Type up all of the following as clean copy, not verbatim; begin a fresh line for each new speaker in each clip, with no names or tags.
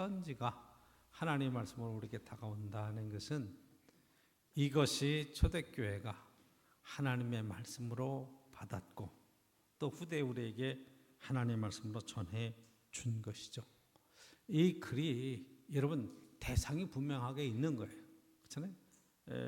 편지가 하나님의 말씀으로 우리에게 다가온다는 것은 이것이 초대교회가 하나님의 말씀으로 받았고 또 후대 우리에게 하나님의 말씀으로 전해 준 것이죠. 이 글이 여러분 대상이 분명하게 있는 거예요. 그렇잖아요.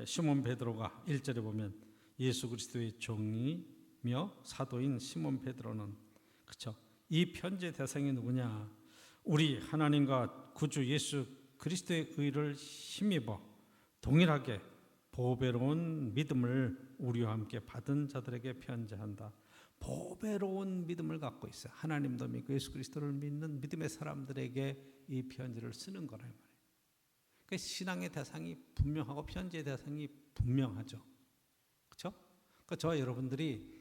시몬 베드로가 1절에 보면 예수 그리스도의 종이며 사도인 시몬 베드로는 그렇죠. 이 편지의 대상이 누구냐? 우리 하나님과 구주 예수 그리스도의 의를 힘입어 동일하게 보배로운 믿음을 우리와 함께 받은 자들에게 편지한다. 보배로운 믿음을 갖고 있어요. 하나님도 믿고 예수 그리스도를 믿는 믿음의 사람들에게 이 편지를 쓰는 거란 말이에요. 그러니까 신앙의 대상이 분명하고 편지의 대상이 분명하죠. 그렇죠? 그러니까 저와 여러분들이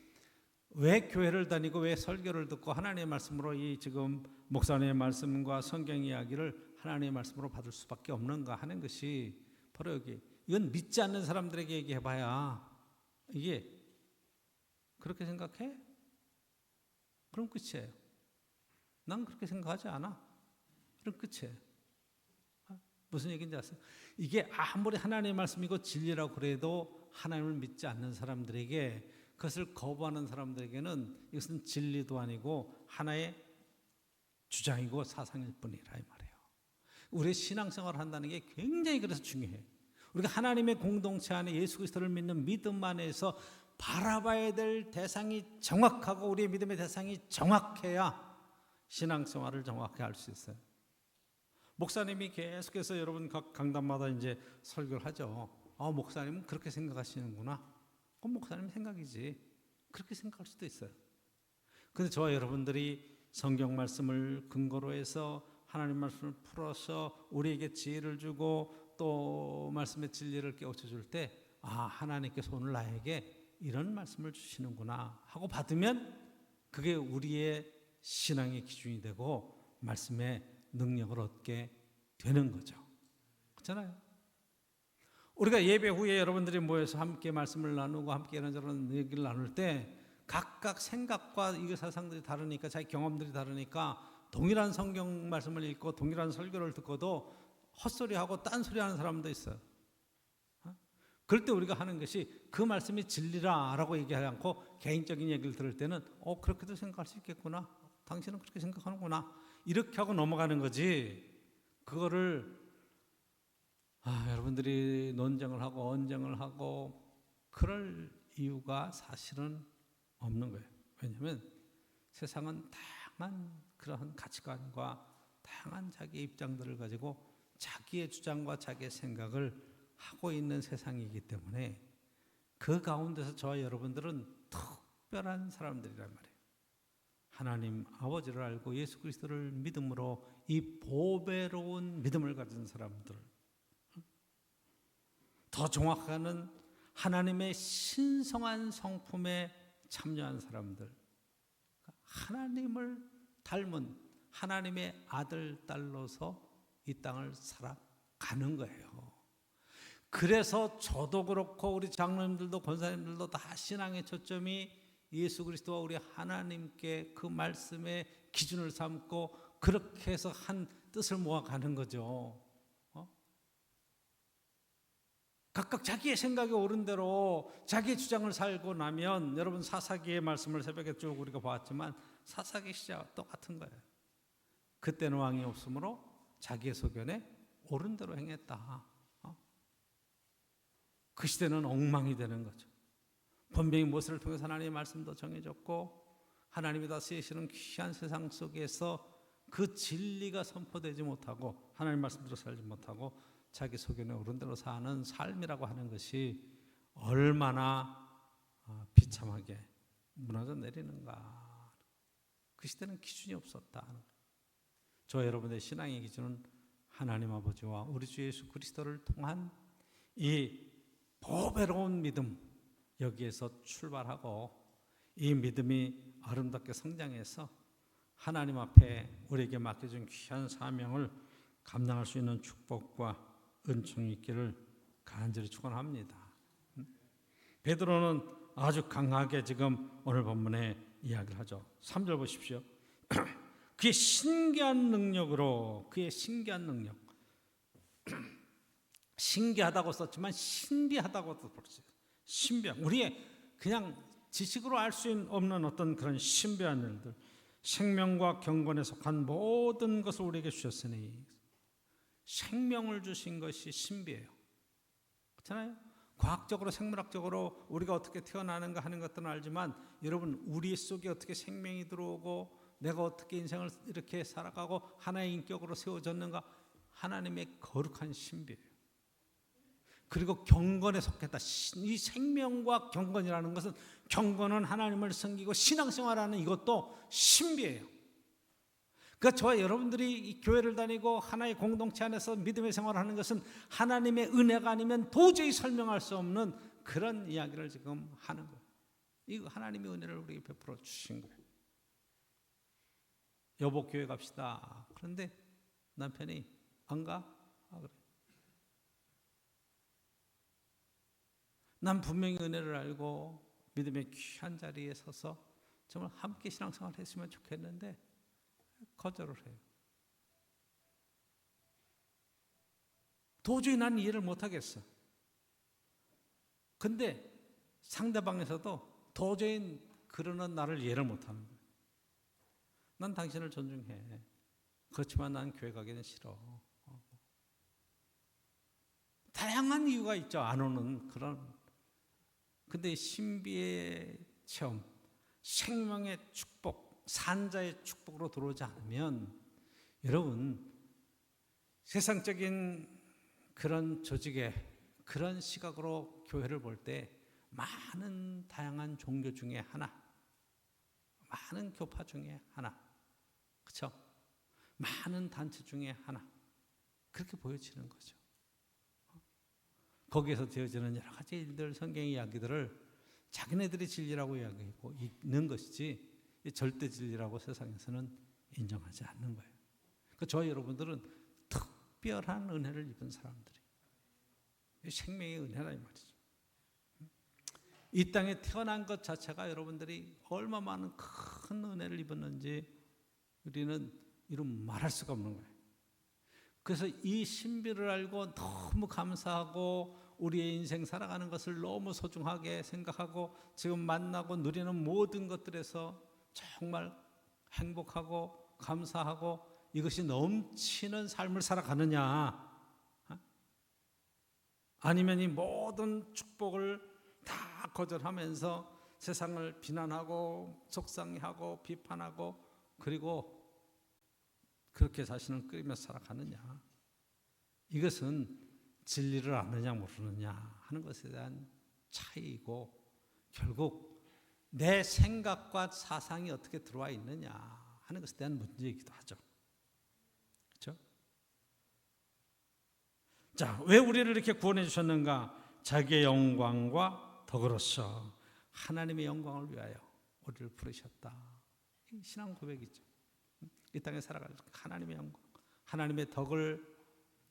왜 교회를 다니고 왜 설교를 듣고 하나님의 말씀으로 이 지금 목사님의 말씀과 성경 이야기를 하나님의 말씀으로 받을 수밖에 없는가 하는 것이 바로 여기. 이건 믿지 않는 사람들에게 얘기해봐야 이게 그렇게 생각해? 그럼 끝이에요. 난 그렇게 생각하지 않아. 그럼 끝이에요. 무슨 얘기인지 아세요? 이게 아무리 하나님의 말씀이고 진리라고 그래도 하나님을 믿지 않는 사람들에게 그것을 거부하는 사람들에게는 이것은 진리도 아니고 하나의 주장이고 사상일 뿐이라 이 말이에요. 우리의 신앙생활을 한다는 게 굉장히 그래서 중요해요. 우리가 하나님의 공동체 안에 예수 그리스도를 믿는 믿음 안에서 바라봐야 될 대상이 정확하고 우리의 믿음의 대상이 정확해야 신앙생활을 정확히 할 수 있어요. 목사님이 계속해서 여러분 각 강단마다 이제 설교를 하죠. 목사님은 그렇게 생각하시는구나. 그건 목사님 생각이지. 그렇게 생각할 수도 있어요. 그런데 저와 여러분들이 성경 말씀을 근거로 해서 하나님 말씀을 풀어서 우리에게 지혜를 주고 또 말씀의 진리를 깨우쳐 줄 때 하나님께서 오늘 나에게 이런 말씀을 주시는구나 하고 받으면 그게 우리의 신앙의 기준이 되고 말씀의 능력을 얻게 되는 거죠. 그렇잖아요. 우리가 예배 후에 여러분들이 모여서 함께 말씀을 나누고 함께 이런저런 얘기를 나눌 때 각각 생각과 이 사상들이 다르니까 자기 경험들이 다르니까 동일한 성경 말씀을 읽고 동일한 설교를 듣고도 헛소리하고 딴소리하는 사람도 있어요. 그럴 때 우리가 하는 것이 그 말씀이 진리라라고 얘기하지 않고 개인적인 얘기를 들을 때는 그렇게도 생각할 수 있겠구나. 당신은 그렇게 생각하는구나. 이렇게 하고 넘어가는 거지. 그거를 여러분들이 논쟁을 하고 언쟁을 하고 그럴 이유가 사실은 없는 거예요. 왜냐하면 세상은 다양한 그러한 가치관과 다양한 자기의 입장들을 가지고 자기의 주장과 자기의 생각을 하고 있는 세상이기 때문에 그 가운데서 저와 여러분들은 특별한 사람들이란 말이에요. 하나님 아버지를 알고 예수 그리스도를 믿음으로 이 보배로운 믿음을 가진 사람들, 더 정확하게는 하나님의 신성한 성품에 참여한 사람들, 하나님을 닮은 하나님의 아들, 딸로서 이 땅을 살아가는 거예요. 그래서 저도 그렇고 우리 장로님들도 권사님들도 다 신앙의 초점이 예수 그리스도와 우리 하나님께 그 말씀의 기준을 삼고 그렇게 해서 한 뜻을 모아가는 거죠. 각각 자기의 생각이 옳은 대로 자기의 주장을 살고 나면 여러분 사사기의 말씀을 새벽에 쭉 우리가 봤지만 사사기 시작과 똑같은 거예요. 그때는 왕이 없으므로 자기의 소견에 옳은 대로 행했다. 그 시대는 엉망이 되는 거죠. 분명히 모세를 통해서 하나님의 말씀도 정해졌고 하나님이 다 쓰시는 귀한 세상 속에서 그 진리가 선포되지 못하고 하나님 말씀대로 살지 못하고 자기 소견에 옳은 대로 사는 삶이라고 하는 것이 얼마나 비참하게 무너져 내리는가. 그 시대는 기준이 없었다. 저 여러분의 신앙의 기준은 하나님 아버지와 우리 주 예수 그리스도를 통한 이 보배로운 믿음, 여기에서 출발하고 이 믿음이 아름답게 성장해서 하나님 앞에 우리에게 맡겨준 귀한 사명을 감당할 수 있는 축복과 은총이 있기를 간절히 축원합니다. 베드로는 아주 강하게 지금 오늘 본문에 이야기를 하죠. 3절 보십시오. 그의 신기한 능력으로, 그의 신기한 능력, 신기하다고 썼지만 신비하다고도 부르죠. 신비한, 우리의 그냥 지식으로 알 수 없는 어떤 그런 신비한 일들, 생명과 경건에 속한 모든 것을 우리에게 주셨으니, 생명을 주신 것이 신비해요. 그렇잖아요? 과학적으로 생물학적으로 우리가 어떻게 태어나는가 하는 것들은 알지만, 여러분, 우리 속에 어떻게 생명이 들어오고 내가 어떻게 인생을 이렇게 살아가고 하나의 인격으로 세워졌는가, 하나님의 거룩한 신비예요. 그리고 경건에 속했다. 이 생명과 경건이라는 것은, 경건은 하나님을 섬기고 신앙생활하는 이것도 신비예요. 그러니까 저와 여러분들이 이 교회를 다니고 하나의 공동체 안에서 믿음의 생활을 하는 것은 하나님의 은혜가 아니면 도저히 설명할 수 없는 그런 이야기를 지금 하는 거예요. 이거 하나님의 은혜를 우리에게 베풀어 주신 거예요. 여보, 교회 갑시다. 그런데 남편이 안 가? 그래. 난 분명히 은혜를 알고 믿음의 귀한 자리에 서서 정말 함께 신앙생활을 했으면 좋겠는데 거절을 해요. 도저히 난 이해를 못하겠어. 근데 상대방에서도 도저히 그러는 나를 이해를 못하는 거예요. 난 당신을 존중해. 그렇지만 난 교회 가기는 싫어. 다양한 이유가 있죠. 안 오는 그런. 근데 신비의 체험, 생명의 축복, 산자의 축복으로 들어오지 않으면, 여러분, 세상적인 그런 조직의 그런 시각으로 교회를 볼 때 많은 다양한 종교 중에 하나, 많은 교파 중에 하나, 그렇죠? 많은 단체 중에 하나, 그렇게 보여지는 거죠. 거기에서 되어지는 여러 가지 일들, 성경 이야기들을 자기네들이 진리라고 이야기하고 있는 것이지 절대 진리라고 세상에서는 인정하지 않는 거예요. 그러니까 저와 여러분들은 특별한 은혜를 입은 사람들이, 생명의 은혜라 이 말이죠. 이 땅에 태어난 것 자체가 여러분들이 얼마 많은 큰 은혜를 입었는지 우리는 이름 말할 수가 없는 거예요. 그래서 이 신비를 알고 너무 감사하고 우리의 인생 살아가는 것을 너무 소중하게 생각하고 지금 만나고 누리는 모든 것들에서 정말 행복하고 감사하고 이것이 넘치는 삶을 살아가느냐, 아니면 이 모든 축복을 다 거절하면서 세상을 비난하고 속상해하고 비판하고 그리고 그렇게 자신을 끌며 살아가느냐, 이것은 진리를 아느냐 모르느냐 하는 것에 대한 차이이고, 결국 내 생각과 사상이 어떻게 들어와 있느냐 하는 것에 대한 문제이기도 하죠. 그렇죠? 자, 왜 우리를 이렇게 구원해 주셨는가? 자기의 영광과 덕으로서 하나님의 영광을 위하여 우리를 부르셨다. 이 신앙 고백이죠. 이 땅에 살아갈 하나님의 영광, 하나님의 덕을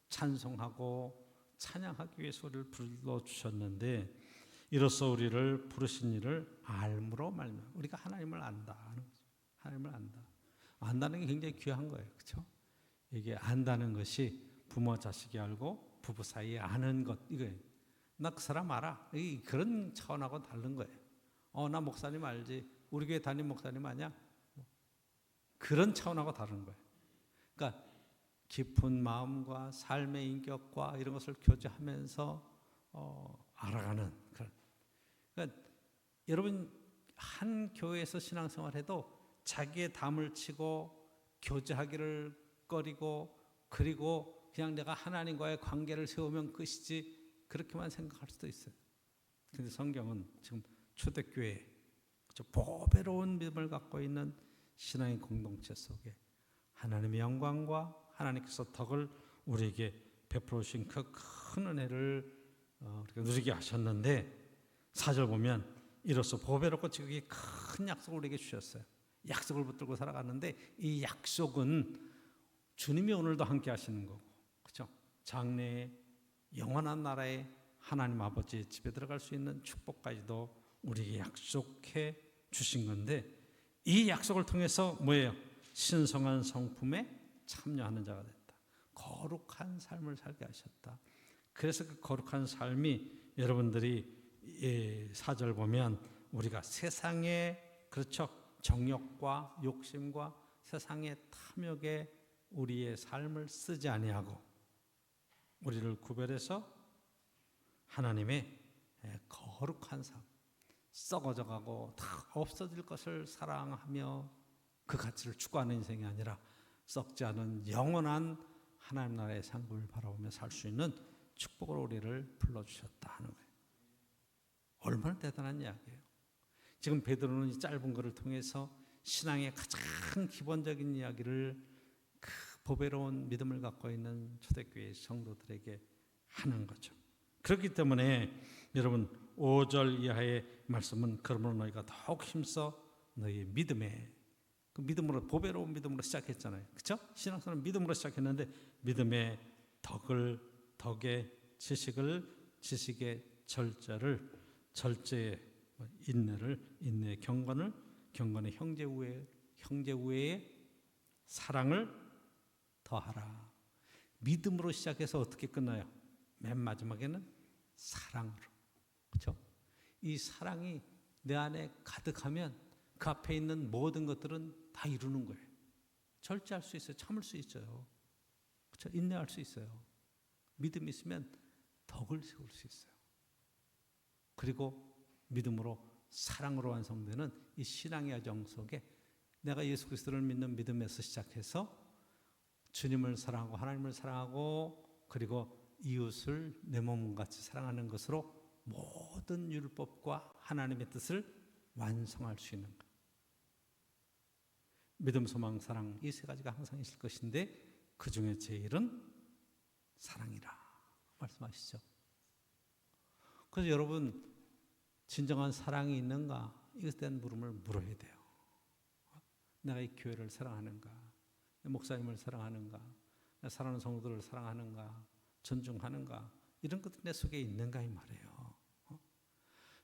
찬송하고 찬양하기 위해서 우리를 불러주셨는데, 이로써 우리를 부르신 이를 알므로 말미암아 우리가 하나님을 안다 하는 거죠. 하나님을 안다. 안다는 게 굉장히 귀한 거예요. 그렇죠? 이게 안다는 것이 부모 자식이 알고 부부 사이에 아는 것, 이거예요. 나 그 사람 알아. 그런 차원하고 다른 거예요. 나 목사님 알지. 우리 교회 담임 목사님 아냐? 그런 차원하고 다른 거예요. 그러니까 깊은 마음과 삶의 인격과 이런 것을 교제하면서 알아가는 그런. 그러니까 여러분, 한 교회에서 신앙생활해도 자기의 담을 치고 교제하기를 꺼리고, 그리고 그냥 내가 하나님과의 관계를 세우면 끝이지, 그렇게만 생각할 수도 있어요. 그런데 성경은 지금 초대교회 보배로운 믿음을 갖고 있는 신앙의 공동체 속에 하나님의 영광과 하나님께서 덕을 우리에게 베풀어 주신 그 큰 은혜를 우리가 누리게 하셨는데, 4절 보면 이로써 보배롭고 지극히 큰 약속을 우리에게 주셨어요. 약속을 붙들고 살아갔는데 이 약속은 주님이 오늘도 함께 하시는 거고, 그렇죠? 장래의 영원한 나라의 하나님 아버지의 집에 들어갈 수 있는 축복까지도 우리에게 약속해 주신 건데, 이 약속을 통해서 뭐예요? 신성한 성품에 참여하는 자가 됐다. 거룩한 삶을 살게 하셨다. 그래서 그 거룩한 삶이 여러분들이 4절 보면 우리가 세상의 그렇죠 정욕과 욕심과 세상의 탐욕에 우리의 삶을 쓰지 아니하고 우리를 구별해서 하나님의 거룩한 삶, 썩어져가고 다 없어질 것을 사랑하며 그 가치를 추구하는 인생이 아니라 썩지 않은 영원한 하나님 나라의 상급을 바라보며 살 수 있는 축복으로 우리를 불러주셨다 하는 거예요. 얼마나 대단한 이야기예요. 지금 베드로는 이 짧은 글을 통해서 신앙의 가장 기본적인 이야기를 그 보배로운 믿음을 갖고 있는 초대교회 성도들에게 하는 거죠. 그렇기 때문에 여러분 5절 이하의 말씀은 그러므로 너희가 더욱 힘써 너희의 믿음에 그 믿음으로 보배로운 믿음으로 시작했잖아요. 그렇죠? 신앙생활은 믿음으로 시작했는데 믿음의 덕의 지식의 절제의 인내의 경건의 형제 우애의 사랑을 더하라. 믿음으로 시작해서 어떻게 끝나요? 맨 마지막에는 사랑으로. 그렇죠? 이 사랑이 내 안에 가득하면 그 앞에 있는 모든 것들은 다 이루는 거예요. 절제할 수 있어요. 참을 수 있어요. 그렇죠? 인내할 수 있어요. 믿음이 있으면 덕을 세울 수 있어요. 그리고 믿음으로 사랑으로 완성되는 이 신앙의 여정 속에 내가 예수 그리스도를 믿는 믿음에서 시작해서 주님을 사랑하고 하나님을 사랑하고 그리고 이웃을 내 몸같이 사랑하는 것으로 모든 율법과 하나님의 뜻을 완성할 수 있는 것. 믿음, 소망, 사랑 이 세 가지가 항상 있을 것인데 그 중에 제일은 사랑이라 말씀하시죠. 그래서 여러분 진정한 사랑이 있는가? 이것에 대한 물음을 물어야 돼요. 내가 이 교회를 사랑하는가? 목사님을 사랑하는가? 사랑하는 성도들을 사랑하는가? 존중하는가? 이런 것들이 내 속에 있는가 이 말이에요.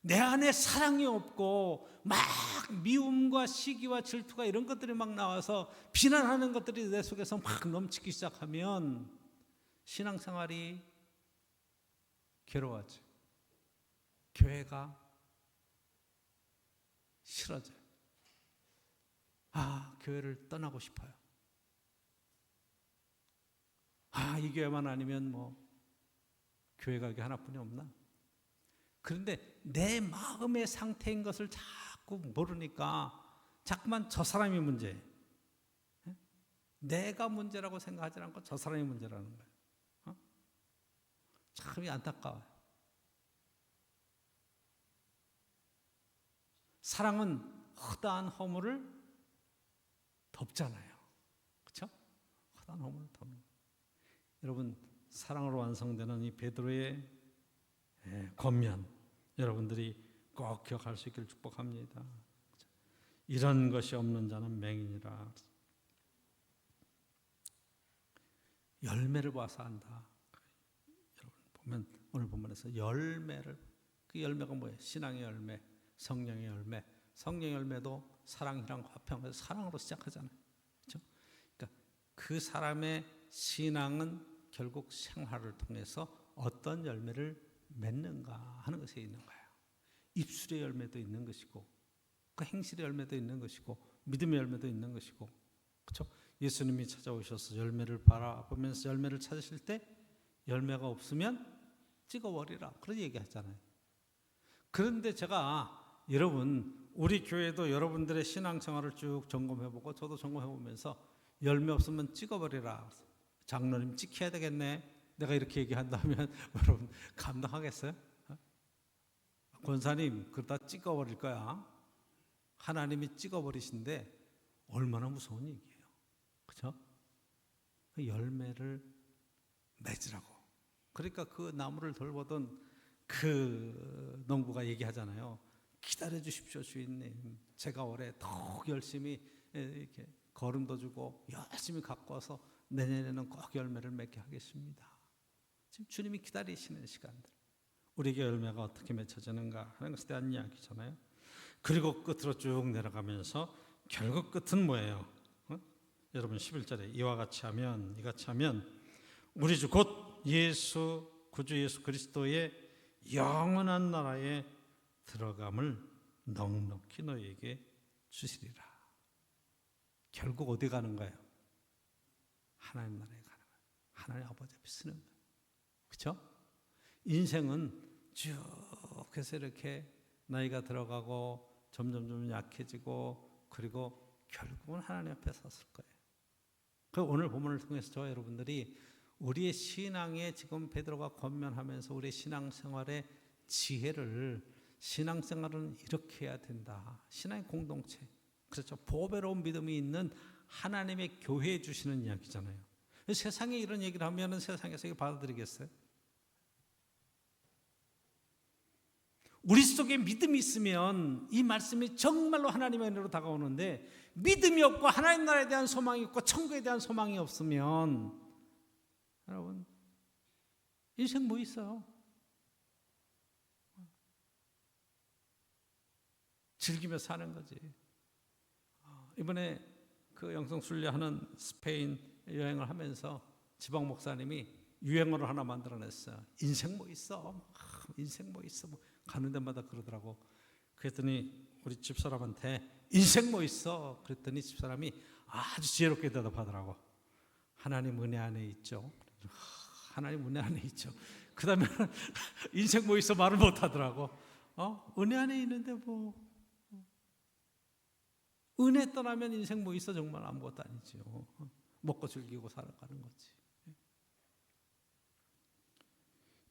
내 안에 사랑이 없고 막 미움과 시기와 질투가 이런 것들이 막 나와서 비난하는 것들이 내 속에서 막 넘치기 시작하면 신앙생활이 괴로워져. 교회가 싫어져요. 교회를 떠나고 싶어요. 이 교회만 아니면 교회 가기 하나뿐이 없나? 그런데 내 마음의 상태인 것을 자꾸 모르니까 자꾸만 저 사람이 문제, 내가 문제라고 생각하지 않고 저 사람이 문제라는 거예요. 참 안타까워요. 사랑은 허다한 허물을 덮잖아요. 그렇죠? 허다한 허물을 덮는 거예요. 여러분 사랑으로 완성되는 이 베드로의 권면 여러분들이 꼭 기억할 수 있기를 축복합니다. 이런 것이 없는 자는 맹인이라. 열매를 봐서 안다. 여러분 보면 오늘 본문에서 열매를, 그 열매가 뭐예요? 신앙의 열매, 성령의 열매. 성령의 열매도 사랑이랑 화평해서 사랑으로 시작하잖아요. 그렇죠? 그러니까 그 사람의 신앙은 결국 생활을 통해서 어떤 열매를 맺는가 하는 것에 있는 거예요. 입술의 열매도 있는 것이고 그 행실의 열매도 있는 것이고 믿음의 열매도 있는 것이고 그렇죠? 예수님이 찾아오셔서 열매를 바라보면서 열매를 찾으실 때 열매가 없으면 찍어버리라 그런 얘기하잖아요. 그런데 제가 여러분 우리 교회도 여러분들의 신앙생활을 쭉 점검해보고 저도 점검해보면서 열매 없으면 찍어버리라. 장로님 찍혀야 되겠네. 내가 이렇게 얘기한다면 여러분 감당하겠어요? 권사님 그러다 찍어버릴 거야. 하나님이 찍어버리신데 얼마나 무서운 얘기예요. 그렇죠? 그 열매를 맺으라고. 그러니까 그 나무를 돌보던 그 농부가 얘기하잖아요. 기다려 주십시오 주인님. 제가 올해 더 열심히 이렇게 거름도 주고 열심히 갖고 와서 내년에는 꼭 열매를 맺게 하겠습니다. 지금 주님이 기다리시는 시간들. 우리에게 열매가 어떻게 맺혀지는가 하는 것에 대한 이야기잖아요. 그리고 끝으로 쭉 내려가면서 결국 끝은 뭐예요? 여러분 11절에 이같이 하면 우리 주 곧 구주 예수 그리스도의 영원한 나라에 들어감을 넉넉히 너희에게 주시리라. 결국 어디 가는 거예요? 하나님 나라에 가는 거예요. 하나님 아버지 앞에 쓰는 거예요. 그렇죠? 인생은 쭉 해서 이렇게 나이가 들어가고 점점 약해지고 그리고 결국은 하나님 앞에 섰을 거예요. 그 오늘 본문을 통해서 저와 여러분들이 우리의 신앙에 지금 베드로가 권면하면서 우리의 신앙생활의 지혜를, 신앙생활은 이렇게 해야 된다. 신앙의 공동체, 그렇죠. 보배로운 믿음이 있는 하나님의 교회에 주시는 이야기잖아요. 세상에 이런 얘기를 하면 세상에서 이걸 받아들이겠어요? 우리 속에 믿음이 있으면 이 말씀이 정말로 하나님의 은혜로 다가오는데, 믿음이 없고 하나님 나라에 대한 소망이 없고 천국에 대한 소망이 없으면 여러분 인생 뭐 있어요? 즐기며 사는 거지. 이번에 그 영성순례하는 스페인 여행을 하면서 지방 목사님이 유행어를 하나 만들어냈어요. 인생 뭐 있어? 인생 뭐 있어? 가는 데마다 그러더라고. 그랬더니 우리 집사람한테 인생 뭐 있어? 그랬더니 집사람이 아주 지혜롭게 대답하더라고. 하나님 은혜 안에 있죠. 하나님 은혜 안에 있죠. 그 다음에 인생 뭐 있어? 말을 못하더라고. 은혜 안에 있는데 뭐 은혜 떠나면 인생 뭐 있어? 정말 아무것도 아니죠. 먹고 즐기고 살아가는 거지.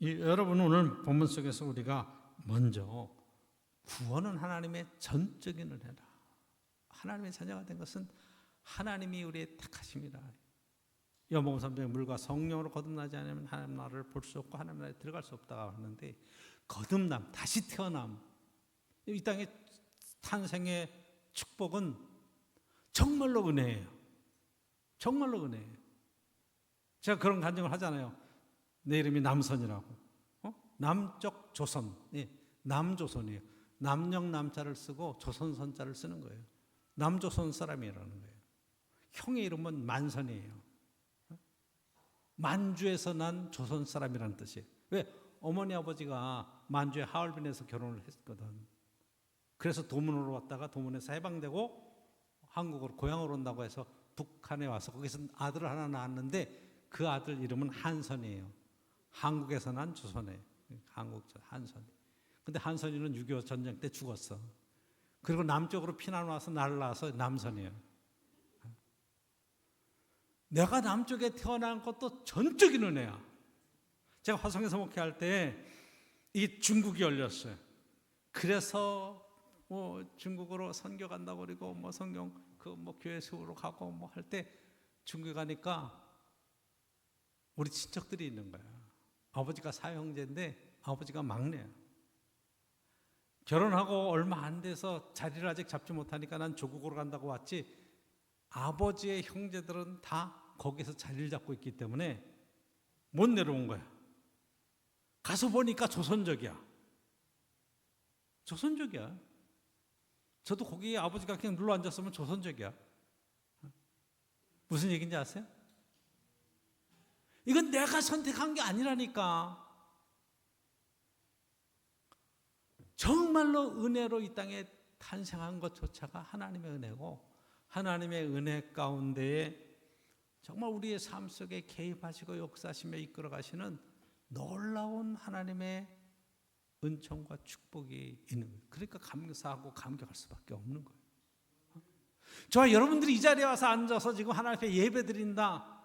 여러분 오늘 본문 속에서 우리가 먼저 구원은 하나님의 전적인 은혜다. 하나님의 자녀가 된 것은 하나님이 우리의 택하심이다. 요한복음 3장에 물과 성령으로 거듭나지 않으면 하나님 나라를 볼 수 없고 하나님 나라에 들어갈 수 없다고 하는데, 거듭남, 다시 태어남, 이 땅의 탄생의 축복은 정말로 은혜예요. 정말로 은혜예요. 제가 그런 간증을 하잖아요. 내 이름이 남선이라고. 남쪽 조선, 남조선이에요. 남역 남자를 쓰고 조선 선자를 쓰는 거예요. 남조선 사람이라는 거예요. 형의 이름은 만선이에요. 만주에서 난 조선 사람이라는 뜻이에요. 왜? 어머니 아버지가 만주의 하얼빈에서 결혼을 했거든. 그래서 도문으로 왔다가 도문에서 해방되고 한국으로 고향으로 온다고 해서 북한에 와서 거기서 아들을 하나 낳았는데 그 아들 이름은 한선이에요. 한국에서 난 조선이에요. 한국 한선. 근데 한선이는 6.25 전쟁 때 죽었어. 그리고 남쪽으로 피난 와서 날라와서 남선이에요. 내가 남쪽에 태어난 것도 전적인 은혜야. 제가 화성에서 목회할 때 이 중국이 열렸어요. 그래서 중국으로 선교 간다고 그러고 성경 교회 세우러 가고 할 때 중국에 가니까 우리 친척들이 있는 거야. 아버지가 사형제인데 아버지가 막내야. 결혼하고 얼마 안 돼서 자리를 아직 잡지 못하니까 난 조국으로 간다고 왔지, 아버지의 형제들은 다 거기서 자리를 잡고 있기 때문에 못 내려온 거야. 가서 보니까 조선족이야. 조선족이야. 저도 거기 아버지가 그냥 눌러 앉았으면 조선족이야. 무슨 얘기인지 아세요? 이건 내가 선택한 게 아니라니까. 정말로 은혜로 이 땅에 탄생한 것조차가 하나님의 은혜고, 하나님의 은혜 가운데에 정말 우리의 삶 속에 개입하시고 역사하시며 이끌어 가시는 놀라운 하나님의 은총과 축복이 있는 거예요. 그러니까 감사하고 감격할 수밖에 없는 거예요. 저와 여러분들이 이 자리에 와서 앉아서 지금 하나님 앞에 예배 드린다.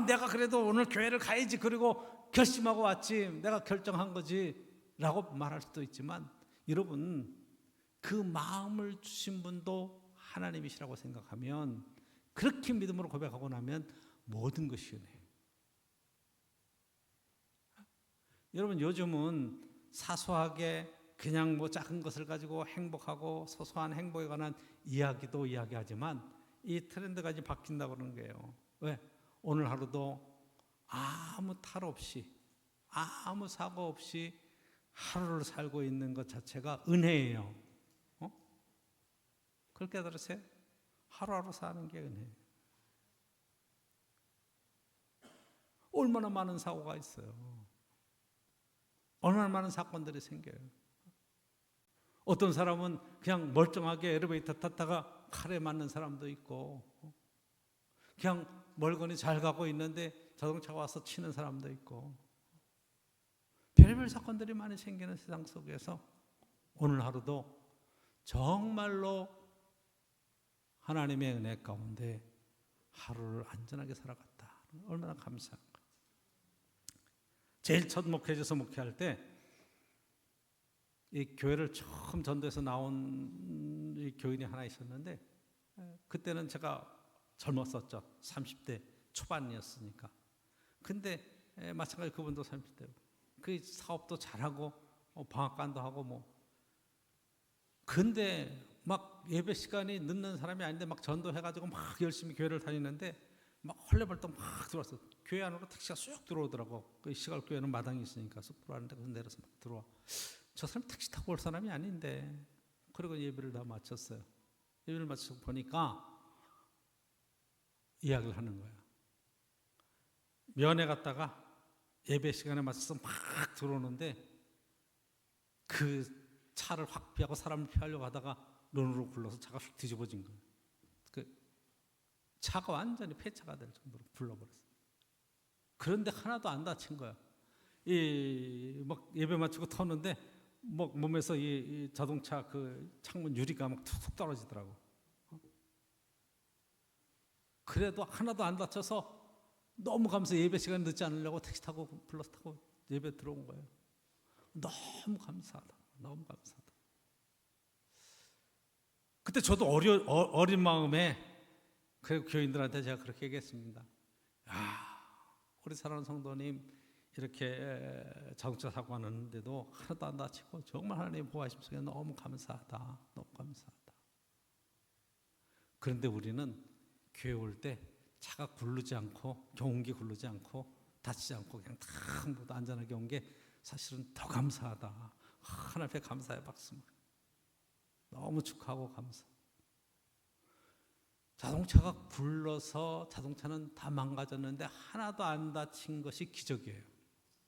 내가 그래도 오늘 교회를 가야지, 그리고 결심하고 왔지, 내가 결정한 거지 라고 말할 수도 있지만, 여러분 그 마음을 주신 분도 하나님이시라고 생각하면, 그렇게 믿음으로 고백하고 나면 모든 것이 은혜예요. 여러분 요즘은 사소하게 그냥 작은 것을 가지고 행복하고 소소한 행복에 관한 이야기도 이야기하지만 이 트렌드가 이제 바뀐다고 그러는 거예요. 왜? 오늘 하루도 아무 탈 없이, 아무 사고 없이 하루를 살고 있는 것 자체가 은혜예요. 그걸 깨달으세요? 하루하루 사는 게 은혜예요. 얼마나 많은 사고가 있어요. 얼마나 많은 사건들이 생겨요. 어떤 사람은 그냥 멀쩡하게 엘리베이터 탔다가 칼에 맞는 사람도 있고, 그냥 멀거니 잘 가고 있는데 자동차가 와서 치는 사람도 있고, 별별 사건들이 많이 생기는 세상 속에서 오늘 하루도 정말로 하나님의 은혜 가운데 하루를 안전하게 살아갔다. 얼마나 감사한가. 제일 첫 목회에서 목회할 때 이 교회를 처음 전도해서 나온 이 교인이 하나 있었는데, 그때는 제가 젊었었죠. 30대 초반이었으니까. 근데 마찬가지로 그분도 30대고 그 사업도 잘하고 방앗간도 하고 뭐. 근데 막 예배 시간이 늦는 사람이 아닌데 막 전도해가지고 막 열심히 교회를 다니는데 막 헐레벌떡 막 들어왔어. 교회 안으로 택시가 쑥 들어오더라고. 그 시골 교회는 마당이 있으니까 쑥 들어왔는데 그 내려서 막 들어와. 저 사람 택시 타고 올 사람이 아닌데. 그리고 예배를 다 마쳤어요. 예배를 마치고 보니까 이야기를 하는 거야. 면회 갔다가 예배 시간에 맞춰서 막 들어오는데 그 차를 확 피하고 사람을 피하려고 하다가 런으로 굴러서 차가 휙 뒤집어진 거예요. 그 차가 완전히 폐차가 될 정도로 굴러버렸어요. 그런데 하나도 안 다친 거야. 막 예배 마치고 터는데 뭐 몸에서 이 자동차 그 창문 유리가 막 툭툭 떨어지더라고. 그래도 하나도 안 다쳐서 너무 감사해. 예배 시간 늦지 않으려고 택시 타고 플러스 타고 예배 들어온 거예요. 너무 감사하다. 너무 감사하다. 그때 저도 어린 마음에 그 교인들한테 제가 그렇게 얘기했습니다. 우리 사랑하는 성도님 이렇게 자동차 사고 났는데도 하나도 안 다치고 정말 하나님 보호하심 속에 너무 감사하다. 너무 감사하다. 그런데 우리는 교회 올 때 차가 굴르지 않고 경운기 굴르지 않고 다치지 않고 그냥 다 모두 안전하게 온 게 사실은 더 감사하다. 하나님 앞에 감사의 박수. 너무 축하하고 감사. 자동차가 굴러서 자동차는 다 망가졌는데 하나도 안 다친 것이 기적이에요.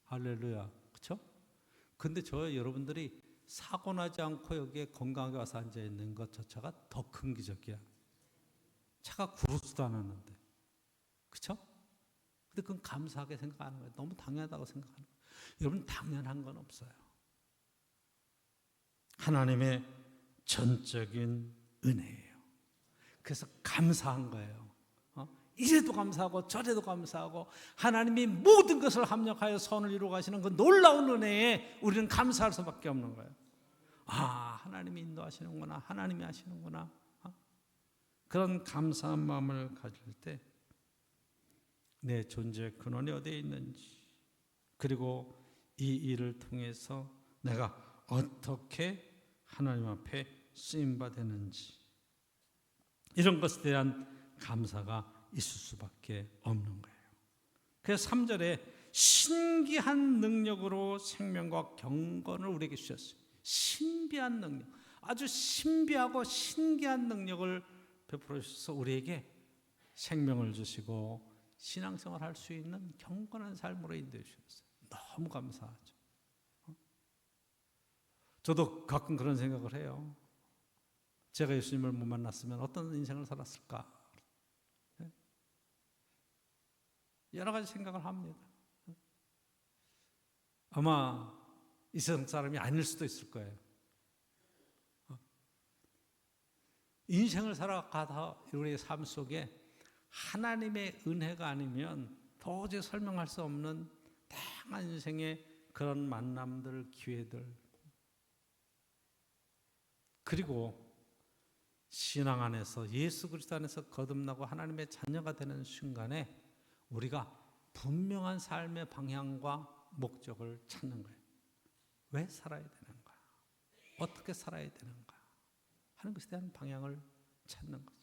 할렐루야. 그렇죠? 근데 여러분들이 사고 나지 않고 여기에 건강하게 와서 앉아 있는 것조차가 더 큰 기적이야. 차가 구르지도 않았는데. 그렇죠? 근데 그건 감사하게 생각하는 거예요. 너무 당연하다고 생각하는 거예요. 여러분 당연한 건 없어요. 하나님의 전적인 은혜예요. 그래서 감사한 거예요. 이래도 감사하고 저래도 감사하고 하나님이 모든 것을 합력하여 선을 이루어 가시는 그 놀라운 은혜에 우리는 감사할 수밖에 없는 거예요. 하나님이 인도하시는구나. 하나님이 하시는구나. 그런 감사한 마음을 가질 때 내 존재의 근원이 어디에 있는지, 그리고 이 일을 통해서 내가 어떻게 하나님 앞에 쓰임받았는지, 이런 것에 대한 감사가 있을 수밖에 없는 거예요. 그래서 3절에 신기한 능력으로 생명과 경건을 우리에게 주셨어요. 신비한 능력, 아주 신비하고 신기한 능력을 베풀어 주셔서 우리에게 생명을 주시고 신앙생활을 할 수 있는 경건한 삶으로 인도해 주셨어요. 너무 감사하죠. 저도 가끔 그런 생각을 해요. 제가 예수님을 못 만났으면 어떤 인생을 살았을까? 여러 가지 생각을 합니다. 아마 이 세상 사람이 아닐 수도 있을 거예요. 인생을 살아가다 우리의 삶 속에 하나님의 은혜가 아니면 도저히 설명할 수 없는 다양한 인생의 그런 만남들, 기회들, 그리고 신앙 안에서 예수 그리스도 안에서 거듭나고 하나님의 자녀가 되는 순간에 우리가 분명한 삶의 방향과 목적을 찾는 거예요. 왜 살아야 되는가? 어떻게 살아야 되는가? 하는 것에 대한 방향을 찾는 거죠.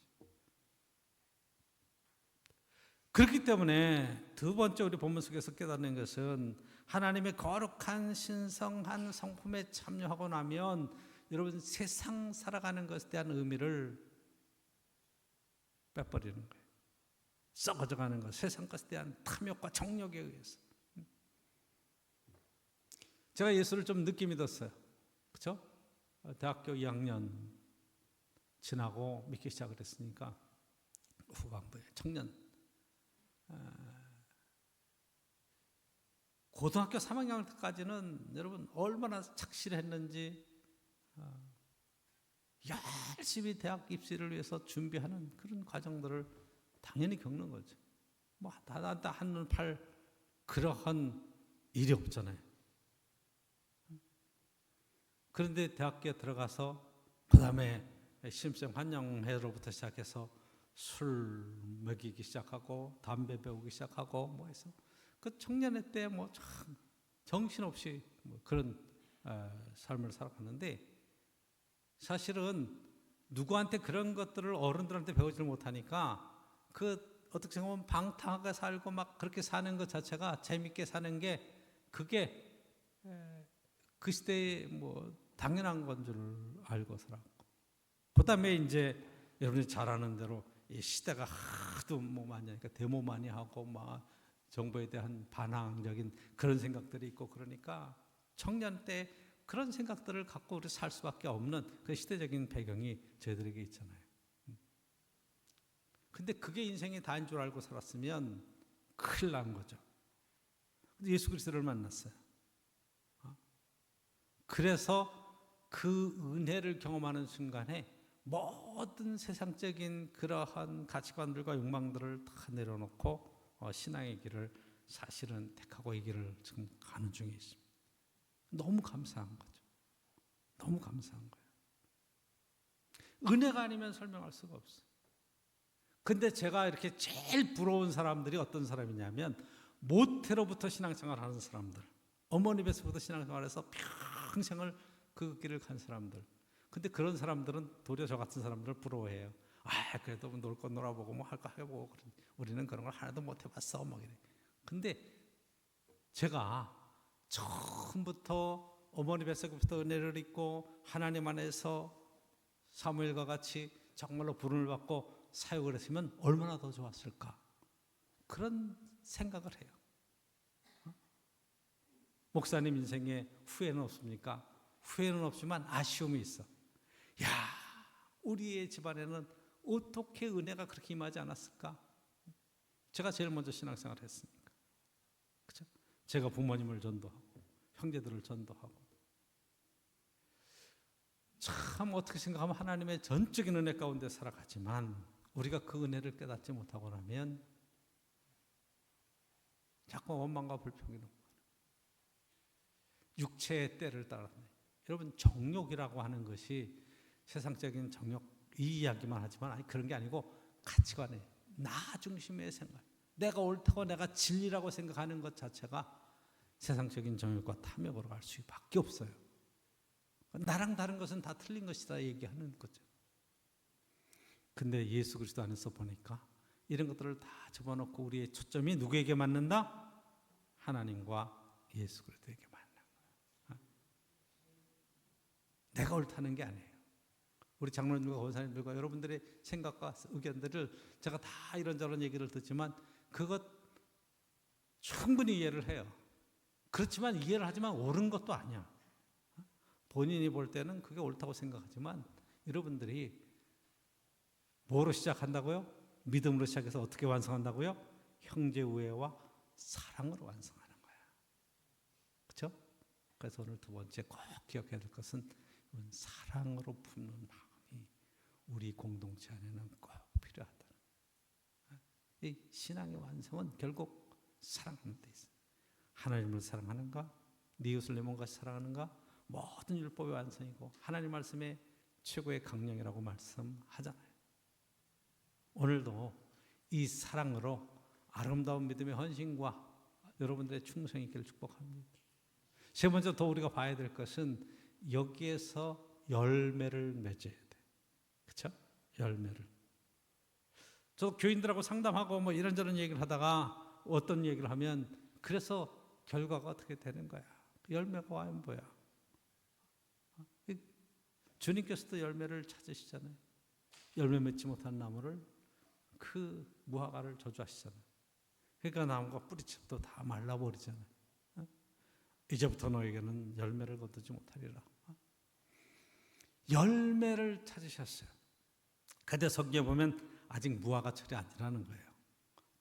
그렇기 때문에 두 번째 우리 본문 속에서 깨닫는 것은 하나님의 거룩한 신성한 성품에 참여하고 나면 여러분 세상 살아가는 것에 대한 의미를 빼버리는 거예요. 썩어져가는 것, 세상 것에 대한 탐욕과 정욕에 의해서. 제가 예수를 좀 늦게 믿었어요. 그렇죠? 대학교 2학년 지나고 믿기 시작을 했으니까 후반부에 청년 고등학교 3학년 때까지는 여러분 얼마나 착실했는지 열심히 대학 입시를 위해서 준비하는 그런 과정들을 당연히 겪는 거죠. 뭐 다다다 한눈 팔 그러한 일이 없잖아요. 그런데 대학교에 들어가서 그 다음에 신입생 환영회로부터 시작해서 술 먹이기 시작하고 담배 배우기 시작하고 뭐 해서 그 청년회 때 뭐 참 정신없이 뭐 그런 삶을 살아갔는데 사실은 누구한테 그런 것들을 어른들한테 배우지를 못하니까 그 어떻게 생각하면 방탕하게 살고 막 그렇게 사는 것 자체가 재밌게 사는 게 그게 그 시대에 뭐 당연한 건 줄 알고 살았고 그 다음에 이제 여러분이 잘 아는 대로 이 시대가 하도 뭐 많이 하니까 데모 많이 하고 막 정부에 대한 반항적인 그런 생각들이 있고 그러니까 청년 때 그런 생각들을 갖고 우리 살 수밖에 없는 그 시대적인 배경이 저희들에게 있잖아요. 근데 그게 인생이 다인 줄 알고 살았으면 큰일 난 거죠. 예수 그리스도를 만났어요. 그래서 그 은혜를 경험하는 순간에 모든 세상적인 그러한 가치관들과 욕망들을 다 내려놓고 신앙의 길을 사실은 택하고 이 길을 지금 가는 중에 있습니다. 너무 감사한 거죠. 너무 감사한 거예요. 은혜가 아니면 설명할 수가 없어요. 근데 제가 이렇게 제일 부러운 사람들이 어떤 사람이냐면 모태로부터 신앙생활을 하는 사람들, 어머니 뱃속부터 신앙생활해서 평생을 그 길을 간 사람들. 근데 그런 사람들은 도리어 저 같은 사람들을 부러워해요. 그래도 놀 거 놀아보고 뭐 할 거 해보고 우리는 그런 걸 하나도 못 해봤어 막 이래. 근데 제가 처음부터 어머니 뱃속부터 은혜를 입고 하나님 안에서 사무엘과 같이 정말로 부름을 받고 사역을 했으면 얼마나 더 좋았을까 그런 생각을 해요. 목사님 인생에 후회는 없습니까? 후회는 없지만 아쉬움이 있어. 야, 우리의 집안에는 어떻게 은혜가 그렇게 임하지 않았을까? 제가 제일 먼저 신앙생활을 했으니까. 그렇죠? 제가 부모님을 전도하고 형제들을 전도하고 참 어떻게 생각하면 하나님의 전적인 은혜 가운데 살아가지만 우리가 그 은혜를 깨닫지 못하고 나면 자꾸 원망과 불평이 넘어가요. 육체의 때를 따랐네. 여러분 정욕이라고 하는 것이 세상적인 정욕 이 이야기만 하지만 아니 그런 게 아니고 가치관에 나 중심의 생각, 내가 옳다고 내가 진리라고 생각하는 것 자체가 세상적인 정욕과 탐욕으로 갈 수밖에 없어요. 나랑 다른 것은 다 틀린 것이다 얘기하는 거죠. 근데 예수 그리스도 안에서 보니까 이런 것들을 다 집어넣고 우리의 초점이 누구에게 맞는다? 하나님과 예수 그리스도에게 맞는 거예요. 내가 옳다는 게 아니에요. 우리 장로님과 권사님들과 여러분들의 생각과 의견들을 제가 다 이런저런 얘기를 듣지만 그것 충분히 이해를 해요. 그렇지만 이해를 하지만 옳은 것도 아니야. 본인이 볼 때는 그게 옳다고 생각하지만 여러분들이 뭐로 시작한다고요? 믿음으로 시작해서 어떻게 완성한다고요? 형제 우애와 사랑으로 완성하는 거야. 그렇죠? 그래서 오늘 두 번째 꼭 기억해야 될 것은 사랑으로 품는 마음이 우리 공동체 안에는 꼭 필요하다. 이 신앙의 완성은 결국 사랑하는 데 있어요. 하나님을 사랑하는가? 네 이웃을 내 몸같이 사랑하는가? 모든 율법의 완성이고 하나님 말씀의 최고의 강령이라고 말씀하잖아요. 오늘도 이 사랑으로 아름다운 믿음의 헌신과 여러분들의 충성이 있기를 축복합니다. 세 번째 더 우리가 봐야 될 것은 여기에서 열매를 맺어야 돼. 그렇죠? 열매를. 저 교인들하고 상담하고 뭐 이런저런 얘기를 하다가 어떤 얘기를 하면 그래서 결과가 어떻게 되는 거야? 열매가 와면 뭐야? 주님께서도 열매를 찾으시잖아요. 열매 맺지 못한 나무를 그 무화과를 저주하시잖아요. 그러니까 나무가 뿌리채도 다 말라버리잖아요. 이제부터 너에게는 열매를 거두지 못하리라. 열매를 찾으셨어요. 근데 성경에 보면 아직 무화과 철이 아니라는 거예요.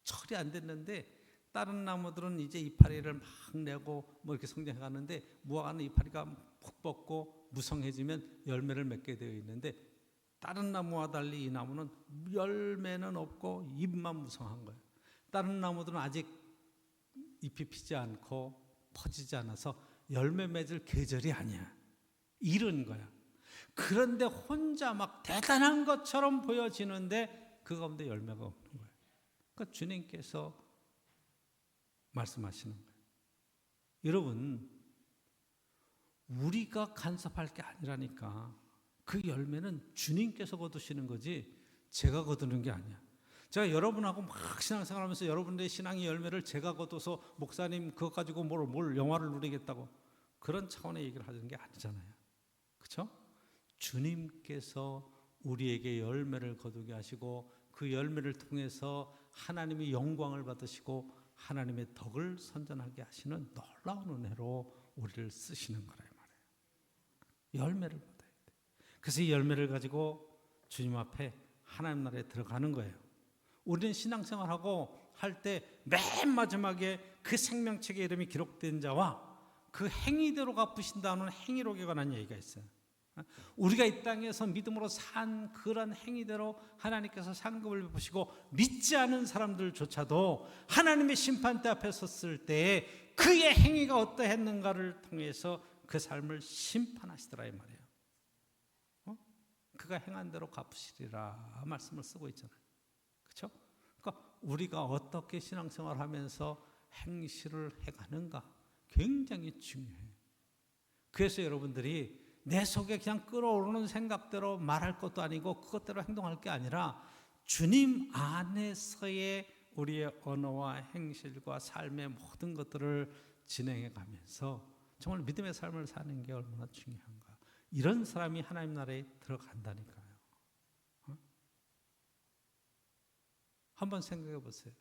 철이 안 됐는데 다른 나무들은 이제 이파리를 막 내고 뭐 이렇게 성장해 가는데 무화과는 이파리가 푹 뻗고 무성해지면 열매를 맺게 되어 있는데 다른 나무와 달리 이 나무는 열매는 없고 잎만 무성한 거예요. 다른 나무들은 아직 잎이 피지 않고 퍼지지 않아서 열매 맺을 계절이 아니야. 이른 거야. 그런데 혼자 막 대단한 것처럼 보여지는데 그 가운데 열매가 없는 거예요. 그러니까 주님께서 말씀하시는 거예요. 여러분, 우리가 간섭할 게 아니라니까. 그 열매는 주님께서 거두시는 거지 제가 거두는 게 아니야. 제가 여러분하고 막 신앙생활하면서 여러분들의 신앙의 열매를 제가 거둬서 목사님 그것 가지고 뭘 영화를 누리겠다고 그런 차원의 얘기를 하는 게 아니잖아요. 그렇죠? 주님께서 우리에게 열매를 거두게 하시고 그 열매를 통해서 하나님의 영광을 받으시고 하나님의 덕을 선전하게 하시는 놀라운 은혜로 우리를 쓰시는 거란 말이에요. 열매를 받아야 돼. 그래서 이 열매를 가지고 주님 앞에 하나님 나라에 들어가는 거예요. 우리는 신앙생활하고 할 때 맨 마지막에 그 생명책의 이름이 기록된 자와 그 행위대로 갚으신다는 행위록에 관한 얘기가 있어요. 우리가 이 땅에서 믿음으로 산 그런 행위대로 하나님께서 상급을 베푸시고 믿지 않은 사람들조차도 하나님의 심판대 앞에 섰을 때 그의 행위가 어떠했는가를 통해서 그 삶을 심판하시더라 이 말이에요. 그가 행한 대로 갚으시리라 말씀을 쓰고 있잖아요. 그렇죠? 그러니까 우리가 어떻게 신앙생활을 하면서 행실을 해가는가 굉장히 중요해요. 그래서 여러분들이 내 속에 그냥 끓어오르는 생각대로 말할 것도 아니고 그것대로 행동할 게 아니라 주님 안에서의 우리의 언어와 행실과 삶의 모든 것들을 진행해 가면서 정말 믿음의 삶을 사는 게 얼마나 중요한가. 이런 사람이 하나님 나라에 들어간다니까요. 한번 생각해 보세요.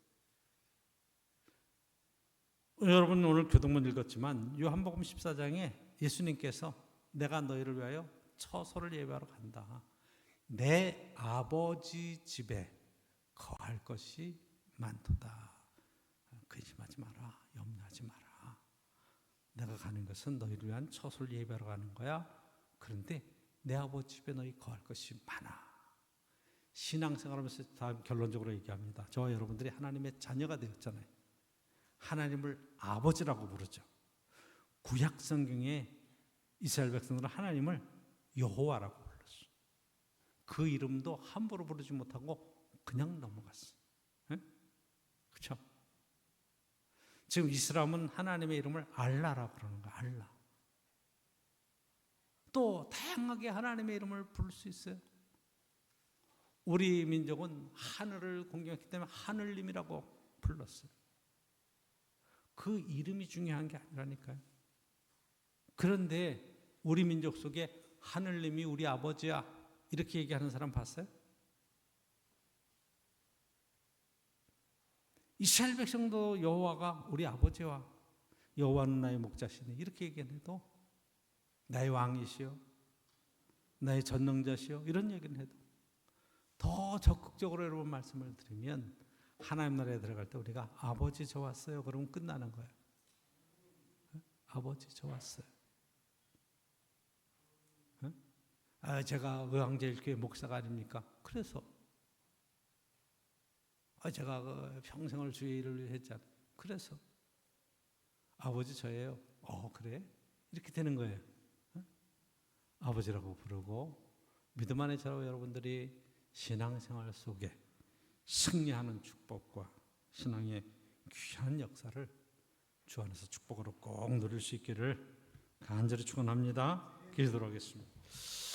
여러분 오늘 교동문 읽었지만 요한복음 14장에 예수님께서 내가 너희를 위하여 처소를 예비하러 간다. 내 아버지 집에 거할 것이 많도다. 근심하지 마라. 염려하지 마라. 내가 가는 것은 너희를 위한 처소를 예비하러 가는 거야. 그런데 내 아버지 집에 너희 거할 것이 많아. 신앙생활하면서 다 결론적으로 얘기합니다. 저와 여러분들이 하나님의 자녀가 되었잖아요. 하나님을 아버지라고 부르죠. 구약 성경에 이스라엘 백성들은 하나님을 여호와라고 불렀어요. 그 이름도 함부로 부르지 못하고 그냥 넘어갔어요. 그렇죠? 지금 이슬람은 하나님의 이름을 알라라고 부르는 거예요. 알라. 또 다양하게 하나님의 이름을 부를 수 있어요. 우리 민족은 하늘을 공경했기 때문에 하늘님이라고 불렀어요. 그 이름이 중요한 게 아니라니까요. 그런데 우리 민족 속에 하늘님이 우리 아버지야 이렇게 얘기하는 사람 봤어요? 이스라엘 백성도 여호와가 우리 아버지와 여호와는 나의 목자시니 이렇게 얘기해도 나의 왕이시여 나의 전능자시여 이런 얘기는 해도 더 적극적으로 여러분 말씀을 드리면 하나님 나라에 들어갈 때 우리가 아버지 저 왔어요 그러면 끝나는 거예요. 아버지 저 왔어요. 제가 의왕제일교회 목사가 아닙니까? 그래서 제가 그 평생을 주의 일을 위해 했잖아요. 그래서 아버지 저예요. 그래? 이렇게 되는 거예요. 아버지라고 부르고 믿음 안에 저와 여러분들이 신앙생활 속에 승리하는 축복과 신앙의 귀한 역사를 주 안에서 축복으로 꼭 누릴 수 있기를 간절히 축원합니다. 기도하겠습니다.